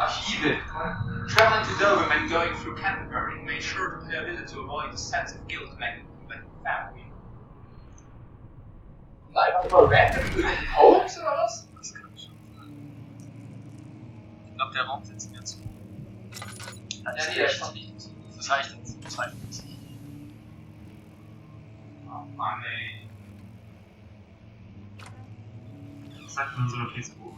Archive. Traveling to Dover meant going through Canterbury. Made sure to pay a visit to avoid the sense of guilt connected with the family. Einfach über random Hoax oder was? Das kann schon sein. Ich glaube, der Raum sitzt mir zu. Ja, nee, der ist nicht zu. Das reicht jetzt. Das reicht jetzt. Oh Mann, ey. Was sagt man so auf Facebook?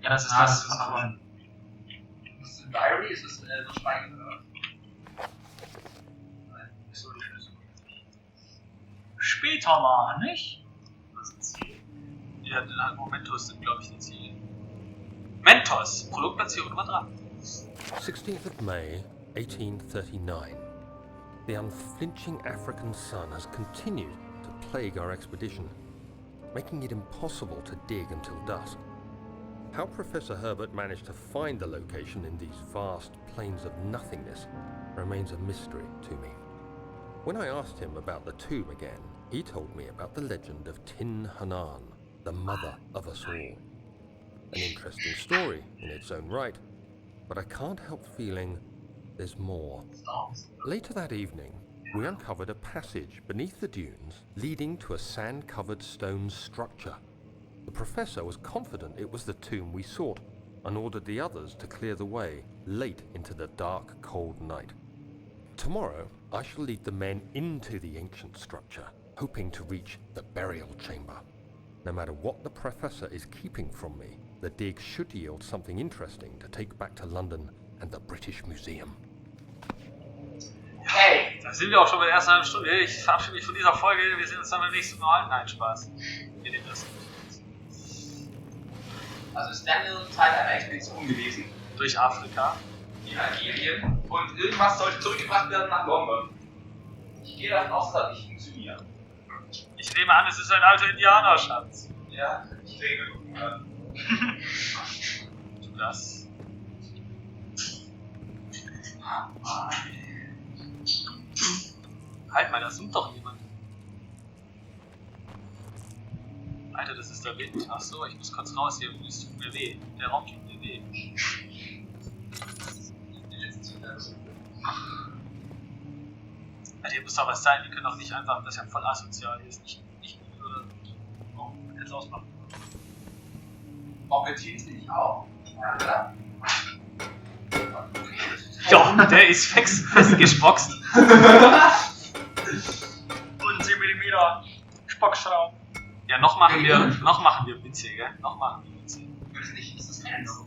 Ja, das ist das. Das ist ein Diary, ist es so Schwein oder? Nein, ist so die Schlüssel. Später mal, nicht? Was ist ein Ziel? Ja, Momentos sind, glaube ich, die Ziele. Mentos, Produktplatzierung Nummer 3. 16th of May, 1839. The unflinching African sun has continued to plague our expedition, making it impossible to dig until dusk. How Professor Herbert managed to find the location in these vast plains of nothingness remains a mystery to me. When I asked him about the tomb again, he told me about the legend of Tin Hanan, the mother of us all. An interesting story in its own right, but I can't help feeling there's more. Later that evening, we uncovered a passage beneath the dunes leading to a sand-covered stone structure. The professor was confident it was the tomb we sought and ordered the others to clear the way late into the dark, cold night. Tomorrow, I shall lead the men into the ancient structure, hoping to reach the burial chamber. No matter what the professor is keeping from me, the dig should yield something interesting to take back to London and the British Museum. Hey! Da sind wir auch schon bei der ersten halben Stunde. Ich verabschiede mich von dieser Folge. Wir sehen uns dann beim nächsten Mal. Nein, Spaß. Wir nehmen das. Also ist Daniel Teil einer Expedition gewesen. Durch Afrika. In Algerien. Und irgendwas sollte zurückgebracht werden nach London. Ich gehe davon aus, dass das nicht funktioniert. Ich nehme an, es ist ein alter Indianerschatz. Ja, ich denke, Du das. Halt mal, das sucht doch niemand. Alter, das ist der Wind. Achso, ich muss kurz raus hier. Es tut mir weh. Der Raum tut mir weh. Alter, hier muss doch was sein. Die können doch nicht einfach. Das ist ja voll asozial. Hier ist nicht gut oder. Oh, jetzt ausmachen. Orientiert sie dich auch? Ja, ja, der ist festgespoxt. 10 mm Spockschraub. Ja, noch machen wir Witze, gell? Noch machen wir Witze. Das nicht, ist das ernst?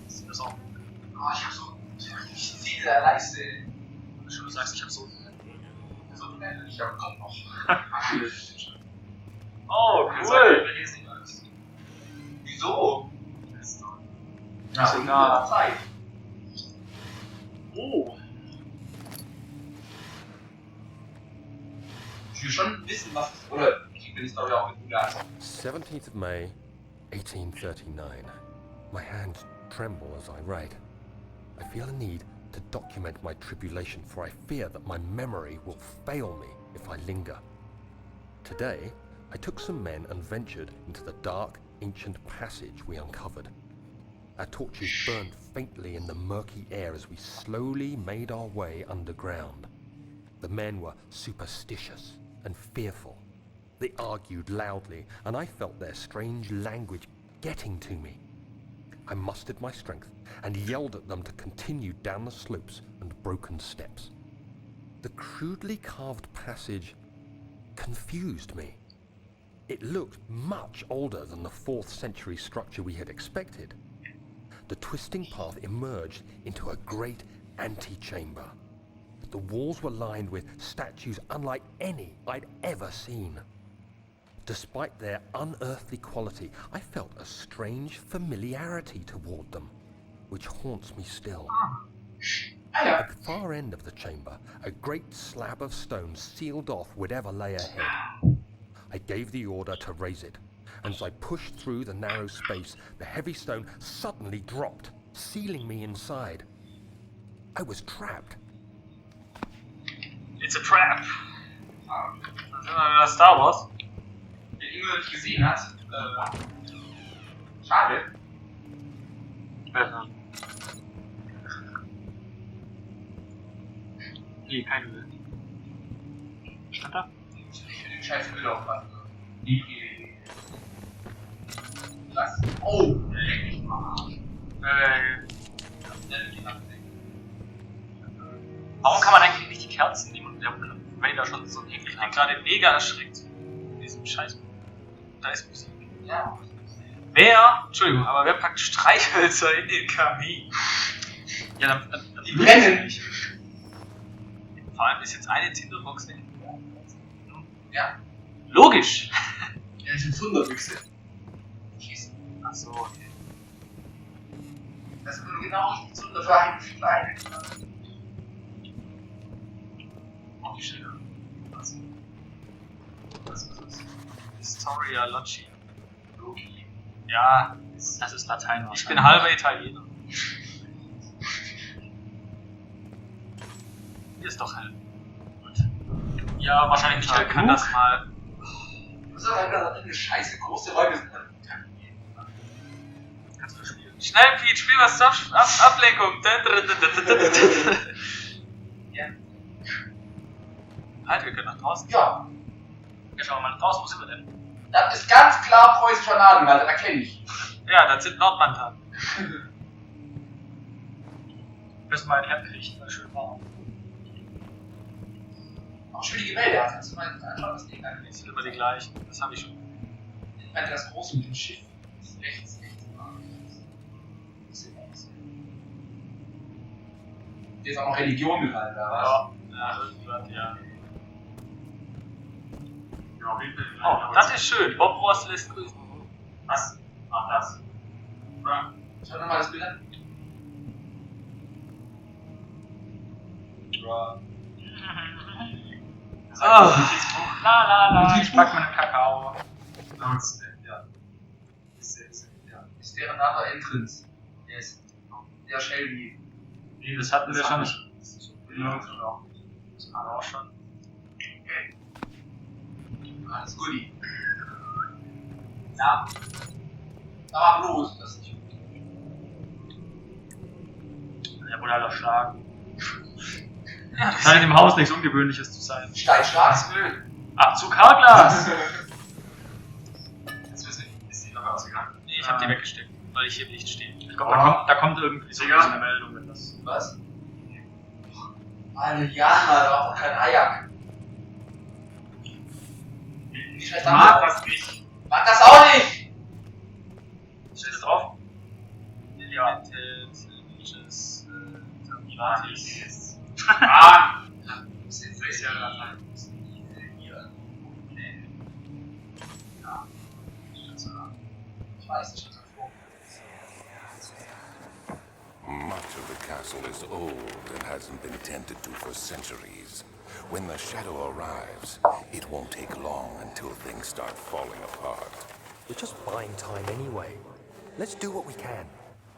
Ist das auch? Oh, ich hab so. Ich sehe da Leiste. Du sagst, ich hab so. Ich hab grad noch. Oh, cool! Wieso? Ja, ist egal. Zeit. Oh! Ich will schon wissen, was es. Oder ich will die Story auch mit Gas. 17th of May, 1839. My hands tremble as I write. I feel a need to document my tribulation, for I fear that my memory will fail me if I linger. Today, I took some men and ventured into the dark, ancient passage we uncovered. Our torches burned faintly in the murky air as we slowly made our way underground. The men were superstitious and fearful. They argued loudly, and I felt their strange language getting to me. I mustered my strength and yelled at them to continue down the slopes and broken steps. The crudely carved passage confused me. It looked much older than the 4th century structure we had expected. The twisting path emerged into a great antechamber. The walls were lined with statues unlike any I'd ever seen. Despite their unearthly quality, I felt a strange familiarity toward them, which haunts me still. At the far end of the chamber, a great slab of stone sealed off whatever lay ahead. I gave the order to raise it, and as I pushed through the narrow space, the heavy stone suddenly dropped, sealing me inside. I was trapped. It's a trap. Da sind wir wieder Star Wars. Wer irgendwo nicht gesehen hat, Schade. Nee, kein Öl. Stand da? Ich will den scheiß Öl aufpassen. Die Lass. Oh, leck mich mal Arsch. Warum kann man eigentlich nicht die Kerzen nehmen und der Raider schon so ein Ekel hat? Ich bin gerade mega erschreckt. In diesem Scheiß. Da ist Musik. Ja. Wer packt Streichhölzer in den Kamin? Ja, dann Die brennen nicht. Vor allem ist jetzt eine Tinderbox weg. Ja. Logisch! Ja, das sind Zunderbüchse. Schießen. Achso, okay. Das ist nur genau richtig Zunder für eine Schleine. Oh, die Schilder. Was ist das? Historia Loci. Loki. Ja, das ist Latein. Ich bin halber Italiener. Hier ist doch hell. Gut. Ja, wahrscheinlich nicht hell. Kann das mal. Das ist aber eine scheiße große Räume. Kannst du spielen? Schnell, Pete, spiel was zur Ablenkung. Ja. Halt, wir können nach draußen. Ja. Ja, schau mal, nach draußen, wo sind wir denn? Das ist ganz klar preußischer Name, weil das erkenne ich. Ja, das sind Nordmantan. Bis mal ein Hemd kriegt, weil schön warm. Auch schön die Gemälde hat. Kannst du mal anschauen, das Ding an? Das sind immer die gleichen, das habe ich schon. Ich meine, das große mit dem Schiff ist rechts. Hier ist auch noch Religion mit rein, da was? Ja, irgendwas, ja. Oh, das ist schön. Bob Ross lässt grüßen. Was? Ach, das. Ja. Schau doch mal das Bild an. Ja. Ich pack meinen Kakao. Ja. Ist deren nachher Entrance. Yes. Der Shelby. Nee, das hatten wir schon. Ja, das haben wir auch schon. Okay. Alles Goodie. Ja. Aber bloß, das ist nicht gut. Er wurde halt erschlagen. Ja, das scheint im Haus nichts Ungewöhnliches zu sein. Steinschlag? Abzug Haarglas! Jetzt ist die Lampe ausgegangen. Nee, ich hab die weggesteckt, weil ich hier im Licht stehe. Ich glaube, da kommt irgendwie so eine Meldung, wenn das. Was? Alle Jahre, auch kein Ajak. Ich mag das nicht. Mag das auch nicht! Steht das drauf? Ja. Religious, Gratis. Ah! Das ist ja Latein. Hier. Ja. Ich weiß nicht, was davor. Much of the castle is old and hasn't been tended to for centuries. When the shadow arrives, it won't take long until things start falling apart. We're just buying time anyway. Let's do what we can.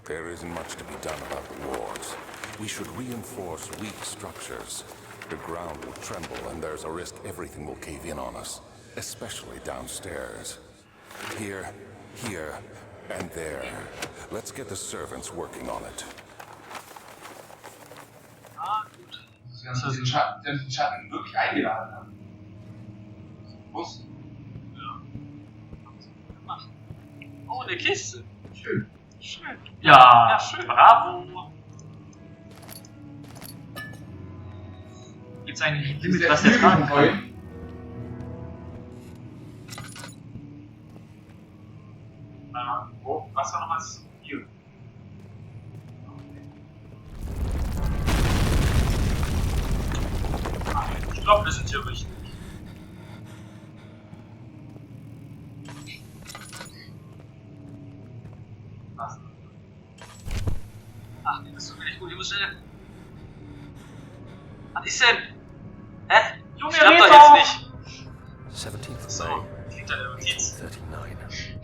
There isn't much to be done about the walls. We should reinforce weak structures. The ground will tremble and there's a risk everything will cave in on us, especially downstairs. Here, and there. Let's get the servants working on it. Ah, gut. Dass wir den Schatten wirklich eingeladen haben. Muss. Ja. Gemacht. Oh, eine Kiste. Schön. Schön. Ja, schön. Bravo. Gibt's eigentlich ein Limit, was der tragen kann? Was war nochmal hier? Ich glaube, wir sind hier richtig. Was? Ach nee, das tut mir nicht gut. Ich muss schnell. Was ist denn? Hä? Junge, ich glaub doch jetzt nicht. 17th So, May, klingt eine Notiz. 39.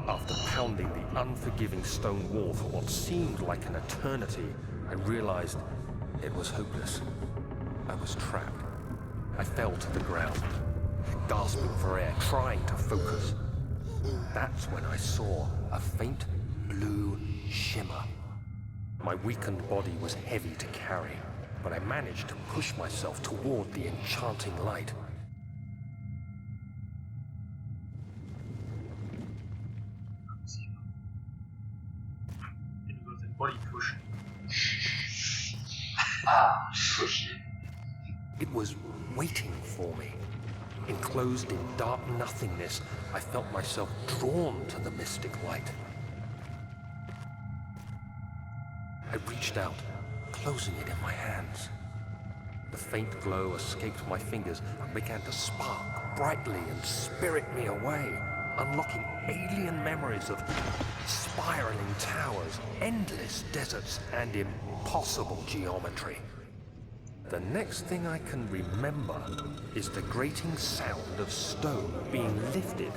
After pounding the unforgiving stone wall for what seemed like an eternity, I realized it was hopeless. I was trapped. I fell to the ground, gasping for air, trying to focus. that's when I saw a faint blue shimmer. My weakened body was heavy to carry, but I managed to push myself toward the enchanting light. Body push. Push. It was waiting for me. Enclosed in dark nothingness, I felt myself drawn to the mystic light. I reached out, closing it in my hands. The faint glow escaped my fingers and began to spark brightly and spirit me away, unlocking alien memories of spiraling towers, endless deserts, and impossible geometry. The next thing I can remember is the grating sound of stone being lifted.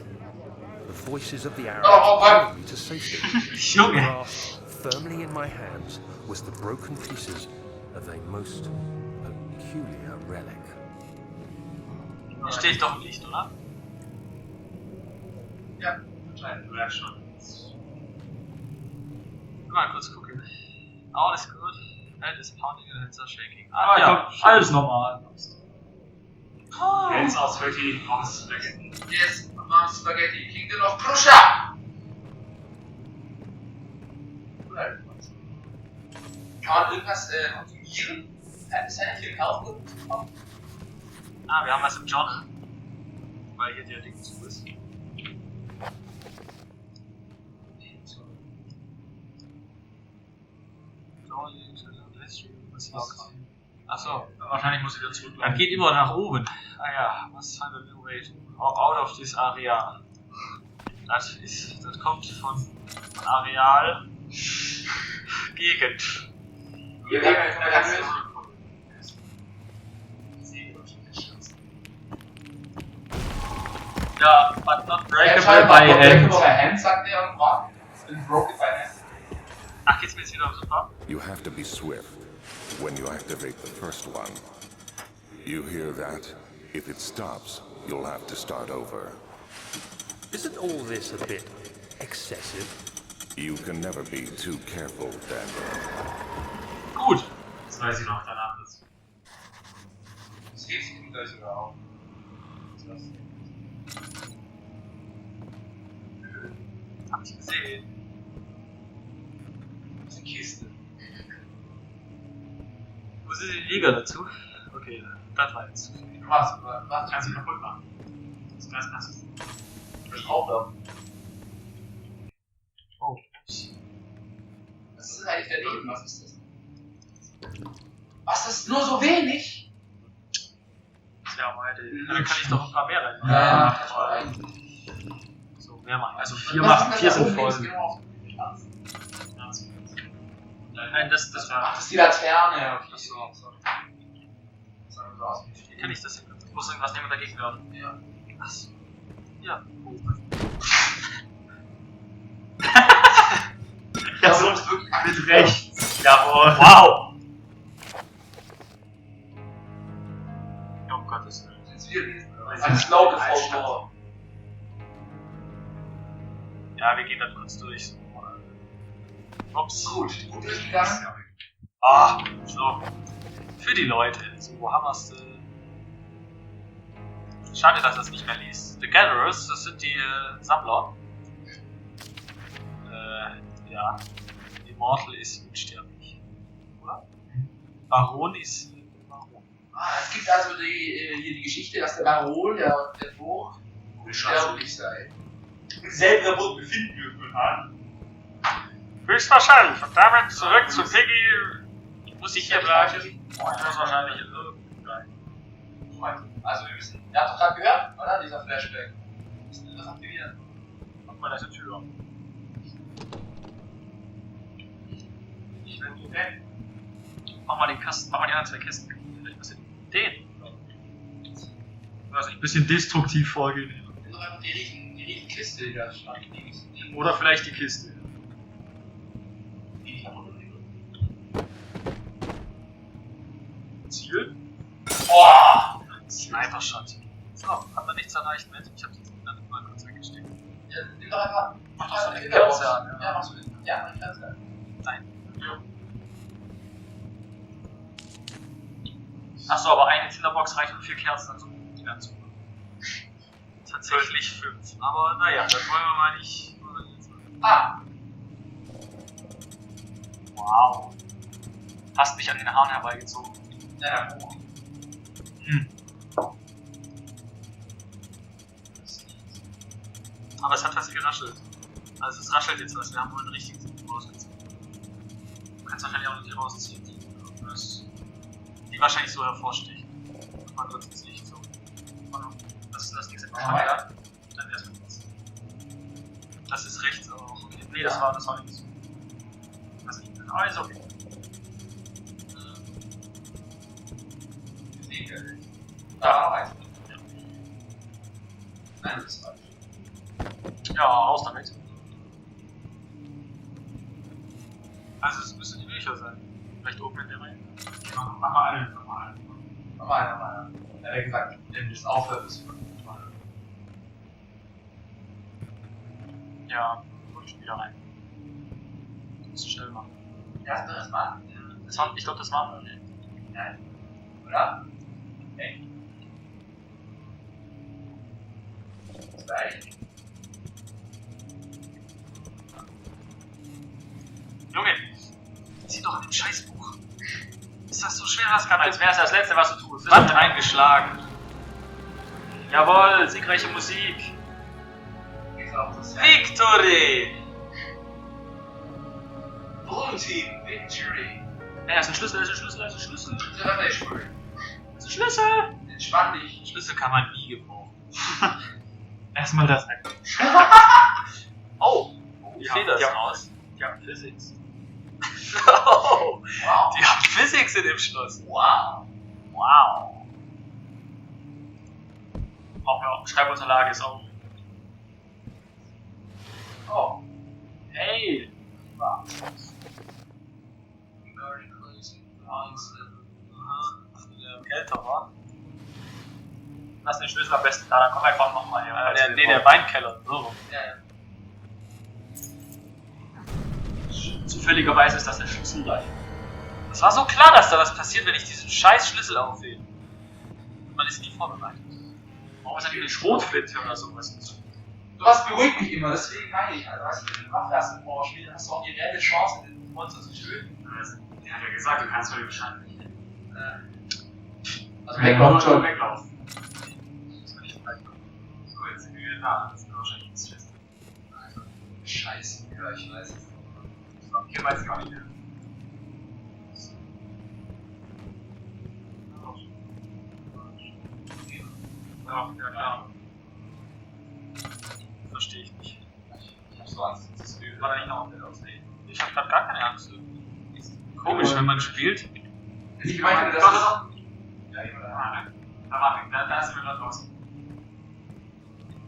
The voices of the Arabs calling me to safety. Grasped firmly in my hands was the broken pieces of a most peculiar relic. Da steht doch nicht, oder? Ja, anscheinend. Ja, schon. Mal kurz gucken. Alles gut. Head is pounding and hands are shaking. Ah, ja, komm, alles normal. Hands are sweaty, mom's spaghetti. Yes, Mom's Spaghetti. Klingt noch Prussia! Kann man irgendwas konsumieren? Ist ja nicht gekauft? Ah, wir haben was im John. Weil hier der Ding zu ist. Achso, Wahrscheinlich muss ich wieder zurück. dann geht immer nach oben. Ah ja, was soll der New Wait? Out of this area. Das kommt von Areal Gegend. Wir werden von der ganzen Ja, but not breakable by hand. Breakable by hand, sagt der und war. Bin broken by hand. Ach, geht's mir jetzt wieder super? You have to be swift when you activate the first one. You hear that? If it stops, you'll have to start over. Isn't all this a bit excessive? You can never be too careful, Daniel. Gut. Jetzt weiß ich noch danach dazu. Das geht gleich sogar auch. Hab ich gesehen. Das ist eine Kiste. Wo sind die Liga dazu? Okay, das war jetzt zu viel. Was Kannst du kaputt machen. Das ist ganz nass. das auch da? Oh, ups. Was ist denn eigentlich daneben? Was ist das? Was ist nur so wenig? Ja, meine, dann kann ich doch ein paar mehr reinmachen. Ja, das war eigentlich. So, mehr machen. Also 4 sind voll. Nein, das war. Ach, das ist die Laterne. Okay. Achso. Das sah so aus. Wie kann ich das hin? Ich muss irgendwas nehmen dagegen werden. Ja. Achso. Ja. Oh. Ja, so ist wirklich Mit rechts. Jawohl. Wow! Um Gottes Willen. Jetzt wir lesen. Alles laute Frau. Ja, wir gehen dann kurz durch. Ups. Gut, gut durchgegangen. Ah, so. Für die Leute. So, wo haben wir's? Schade, dass er es nicht mehr liest. The Gatherers, das sind die Sammler. Ja. Immortal ist unsterblich. Oder? Baron ist Baron. Es gibt also hier die Geschichte, dass der Baron, der Burg, unsterblich sei. Im selben Verbot befinden wir uns an. Höchstwahrscheinlich. Und damit zurück zu Piggy. Muss ich hier bleiben? Ich muss wahrscheinlich in irgendein. Also wir müssen, ihr habt doch gerade gehört, oder? Dieser Flashback. Wir müssen das aktivieren. Mach mal das Tür. Ich will nur weg. Mach mal den Kasten, mach mal die anderen 2 Kästen. Vielleicht was in den. Ich weiß nicht, ein bisschen destruktiv vorgehen. Nur einfach die riesen Kiste, die da stand. Oder vielleicht die Kiste. Ziel? Boah! Sniper-Shot. So, hat man nichts erreicht mit. Ich hab die dann mal kurz weggesteckt. Ja, doch einfach. Mach doch so eine Kerze an. Ja, mach so eine. Ja, eine Kerze. Nein. Achso, aber eine Tinderbox reicht und 4 Kerzen, also die ganze Suche. Tatsächlich 5. Aber naja, das wollen wir mal nicht. Ah! Wow. Hast mich an den Haaren herbeigezogen. Ja, oh. Aber es hat was geraschelt. Also es raschelt jetzt was, wir haben wohl einen richtigen rausgezogen. Du kannst wahrscheinlich auch noch die rausziehen, die wahrscheinlich so hervorsticht. Mal kurz ins Licht so. Das ist das nächste Mal. Ja. Dann erstmal das. Das ist rechts auch. Okay. Nee, das war nicht so. Das ist nicht. Aber ist okay. Da weiter. Nein, das ist falsch. Ja, raus damit. Also es müssen die Bücher sein. Vielleicht oben in der Reihe. Mach mal alle. Mach mal. Er hat gesagt, wenn du es aufhörst, ist es Ja, hol ich wieder rein. Du musst schnell machen. erst mal. Ich glaube, das war. Nein. Oder? Okay. Junge, zieh doch an dem Scheißbuch. Ist das so schwer, das kann als wäre es das Letzte, was du tust. Wand eingeschlagen. Jawohl, siegreiche Musik. Victory! Blue Team Victory! Ja, das ist ein Schlüssel, das ist ein Schlüssel. Das ist cool. Das ist ein Schlüssel! Entspann dich. Schlüssel kann man nie gebrauchen. Erstmal das weg. Oh! Wie sieht das aus? Die haben Physics. Oh, Wow. die haben Physics in dem Schloss. Wow. Wow. Brauchen wir auch. Schreibunterlage ist auch. Oh. Hey! Wow. Der Kälter war. Lass den Schlüssel am besten da, dann komm einfach nochmal her. Der Weinkeller. So. Ja. Zufälligerweise ist das der Schlüssel da. Es war so klar, dass da was passiert, wenn ich diesen scheiß Schlüssel aufhebe. Man ist nie vorbereitet. Warum ist da eine Schrotflinte oder sowas? Sowas beruhigt mich immer, deswegen meine ich, also weißt du, wenn du Waffe hast im Horror-Spiel, hast du auch die reelle Chance, den Monster zu töten. Der hat ja gesagt, du kannst mir Bescheid nicht. Also weglaufen schon. Weglaufen. Das will ich vielleicht machen. So, jetzt sind wir da. Das ist wahrscheinlich das Feste. Scheiße, ja, ich weiß es. Hier weiß ich gar nicht mehr. Ja, klar. Verstehe ich nicht. Ich hab so Angst, dass das War da nicht noch auf der Ich hab grad gar keine Angst. Komisch, wenn man spielt. Ich meinte, das ist. Ja, Da sind wir gerade raus.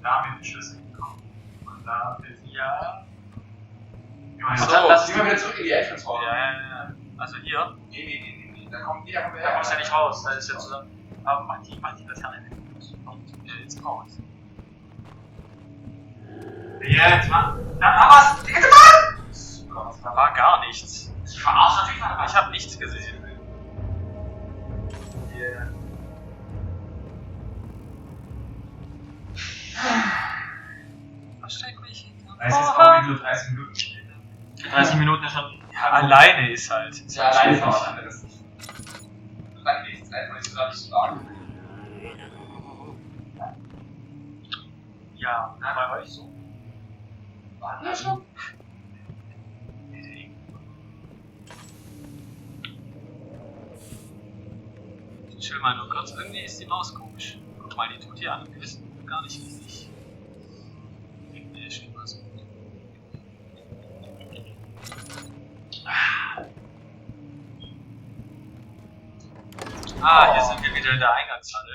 Da haben wir den Schlüssel bekommen. Und da ist ja. Achso, lass uns wieder zurück in die Entrance Hall. Ja. Also hier. Nee. Da kommt jeder von Da kommst du ja nicht raus. Da ist ja zusammen. Aber mach die Laterne weg. Und jetzt raus. Jetzt, Mann. Da was! Da war gar nichts. Ich hab nichts gesehen. Yeah. Versteck mich. Es ist auch wie nur 30 Minuten steht. 30 Minuten ist schon. Ja, alleine ist halt. Ist ja alleine von was anderes. Dann nichts, einfach nicht so gar nicht so sagen. Ja, bei euch so. Warten wir schon? Chill mal nur kurz, irgendwie ist die Maus komisch. Guck mal, die tut hier an gewissen gar nicht richtig. Nee, steht mal so. Hier sind wir wieder in der Eingangshalle.